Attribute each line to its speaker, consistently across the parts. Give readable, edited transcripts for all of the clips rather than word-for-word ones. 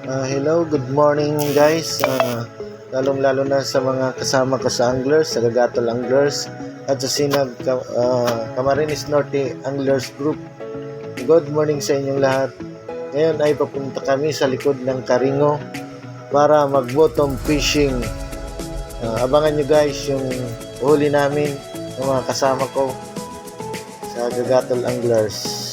Speaker 1: Hello, good morning guys. Lalong-lalo na sa mga kasama ko sa anglers, sa Gagatol Anglers at sa Sinag Camarines Norte Anglers Group. Good morning sa inyong lahat. Ngayon ay papunta kami sa likod ng Karingo para mag-bottom fishing. Abangan nyo guys yung huli namin ng mga kasama ko sa Gagatol Anglers.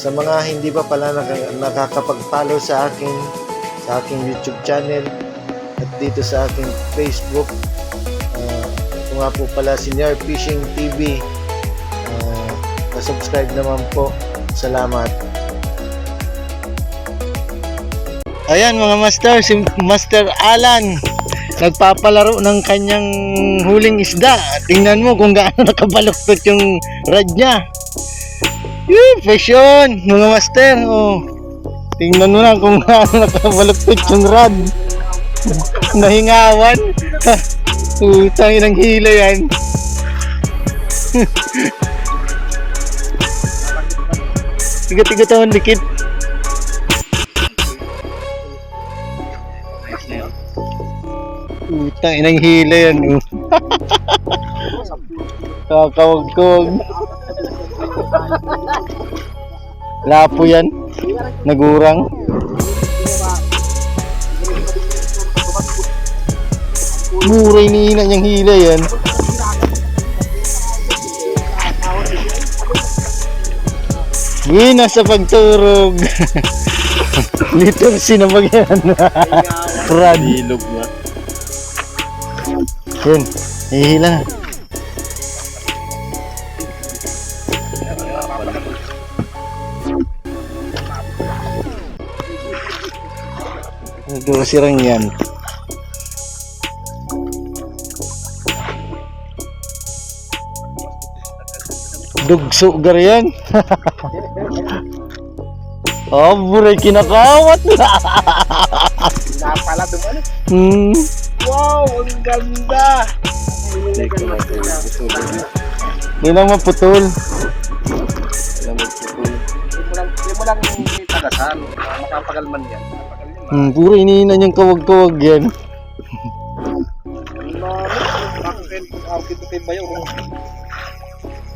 Speaker 1: Sa mga hindi pa pala nakakapag-follow sa aking YouTube channel at dito sa aking Facebook, ito nga po pala Senior Fishing TV. Subscribe naman po. Salamat. Ayan mga master, si Master Alan nagpapalaro ng kanyang huling isda. Tingnan mo kung gaano nakabaluktot yung rod niya. Fish yun, mga master. Tingnan mo na kung gaano nakabaluktot yung rod. Nahingawan. Utang inang hila yan. Tiga-tiga taon dikit. Utang inang hila yan. Kakawag-kawag. Lapo yan. Nagurang. Muray ni ina niyang hila yan. Nasa pagturog. Little sinabag yan. Rad. Hilog na. Yun. Hihila na. Sirang yan. Dugso gar yan. Buray kinakawat.
Speaker 2: Napala duman. Wow, ang ganda.
Speaker 1: Hindi lang maputol.
Speaker 2: Hindi mo lang tagasan. Makapagal man yan.
Speaker 1: Puro iniinan niyang kawag-kawag yan.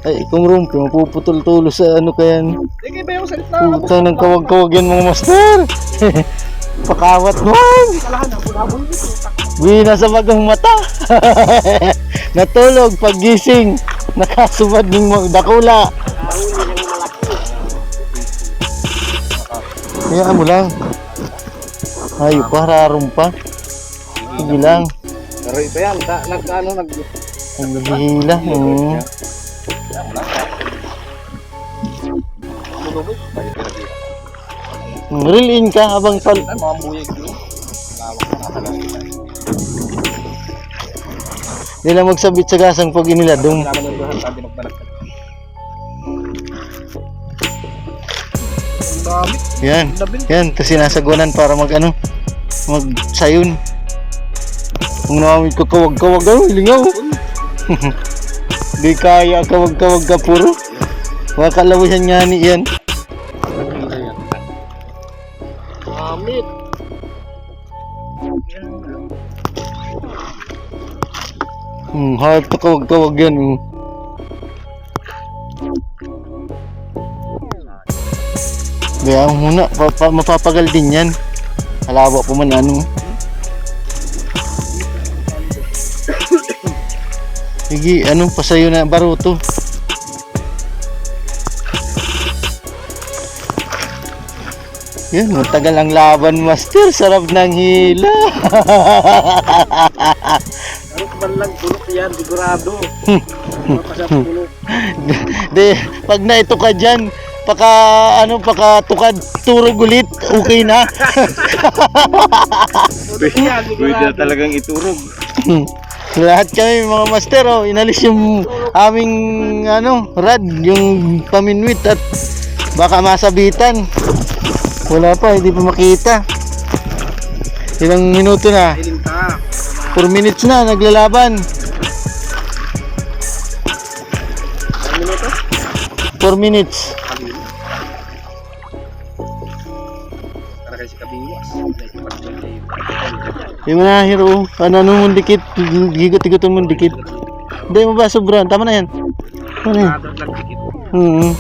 Speaker 1: Ay, kung rumpi, mapuputol-tulo sa ano kaya.
Speaker 2: Sige ba yung salita?
Speaker 1: Puta ng kawag-kawag yan mga master. Pakawat naman. Nasa magang mata. Natulog paggising. Nakasubad ng dakula. Hayaan mo lang. Ayo pa, rarong pa. Sige lang.
Speaker 2: Pero ito yan,
Speaker 1: naghihila. Reel in ka habang nila magsabit sa gasang pag iniladong. Yan, kasi sinasagwanan para magsayon. Kung namamit ko kawag-kawag, lingaw. Di kaya kawag-kawag ka puro. Wakalawihan nga ni yan.
Speaker 2: Amit.
Speaker 1: Harap na kawag-kawag yan. Kaya muna, mapapagal din yan. Halawa pa man ano. Sige, pasayo na baruto. Yan, matagal ang laban, master. Sarap ng hila.
Speaker 2: Man lang bulok yan, sigurado.
Speaker 1: De, pag na ito ka dyan, paka tukad turog ulit, okay na.
Speaker 2: Pwede na talagang iturog.
Speaker 1: Lahat kami mga master, inalis yung aming rad, yung paminwit at baka masabitan. Wala pa, hindi pa makita. Ilang minuto na? 4 minutes na, naglalaban. 4 minutes.
Speaker 3: Yung mga hero, ano mong dikit, gigot-gigotan mong dikit. Hindi mo ba sobra? Tama na yan. Tama na yan. Oo.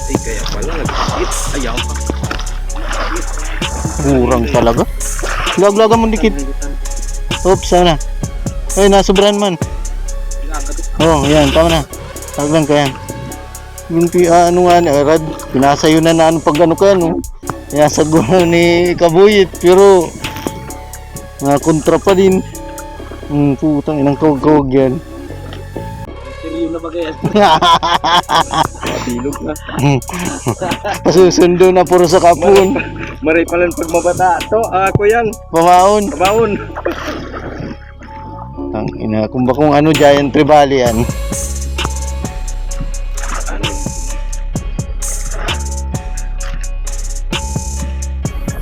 Speaker 2: Ay, kaya pala nagkakit. Ayaw pa.
Speaker 3: Kurang talaga. Lag-lagan mong dikit. Oops, sana. Ay, nasobrahan man. Oh, yan, tama na. Taglan ka yan. Yung ano nga, Rad, pinasayo na ano pag ano ka yan, oh. Pinasag ni Kabuyit, pero kontra pa din. Putang inang kawag-kawag yan.
Speaker 2: Seryo na ba kaya? Bilog na.
Speaker 3: Pasusundo na puro sa kapun.
Speaker 2: Maray palang pag mabata. To, ako yan.
Speaker 3: Pamaon.
Speaker 2: Kabaon.
Speaker 3: Ang ina, kung ano giant tribal yan.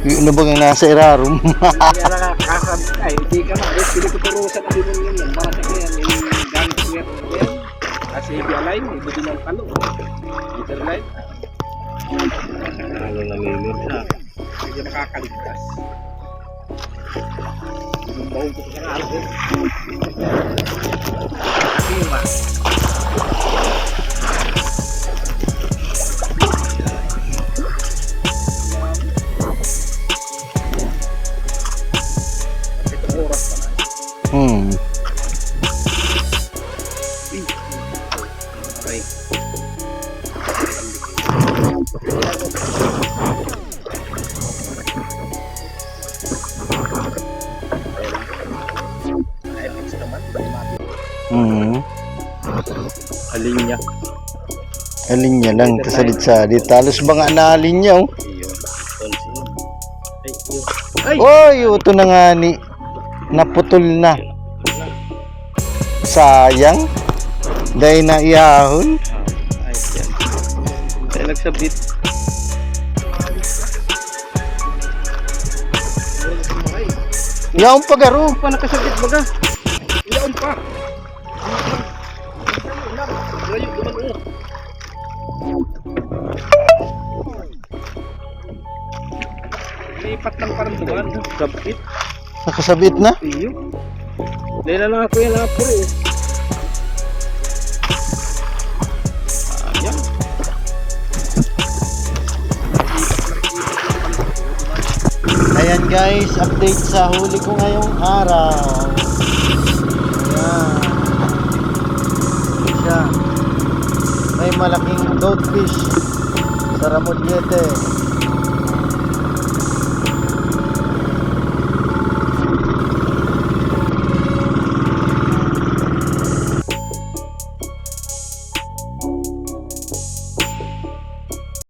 Speaker 3: Yung ano bang nasa irarum?
Speaker 2: Kaya nakakasab. Ay, hindi ka na. Pili ko turo sa kabinong yun yan. Para sa kaya, may gamit ko yan. Kasi i-align, ito din ang talo. Either line. Talo na limit ha. Hindi makakaligtas. Bumbaong ko sa araw. Lima. Okay. Alin niya?
Speaker 3: Alin niya lang, kasalit-salit. Talos ba nga na alin niya, oh? Oy, ito na nga ni. Naputol na. Sayang. Dahil na iahon.
Speaker 2: Ay, yan. Kaya nagsabit.
Speaker 3: Yaong pagaro.
Speaker 2: Pa nakasabit baga. Yaon pa. Layo duman o. Lipat lang parang duman. Sabit.
Speaker 3: Nakasabit na.
Speaker 2: Iyo. Dahil na ako yan napuro. Ayan.
Speaker 3: Ayan guys, update sa huli ko ngayong araw. Ayan. Siya. May malaking goldfish sa Ramollete.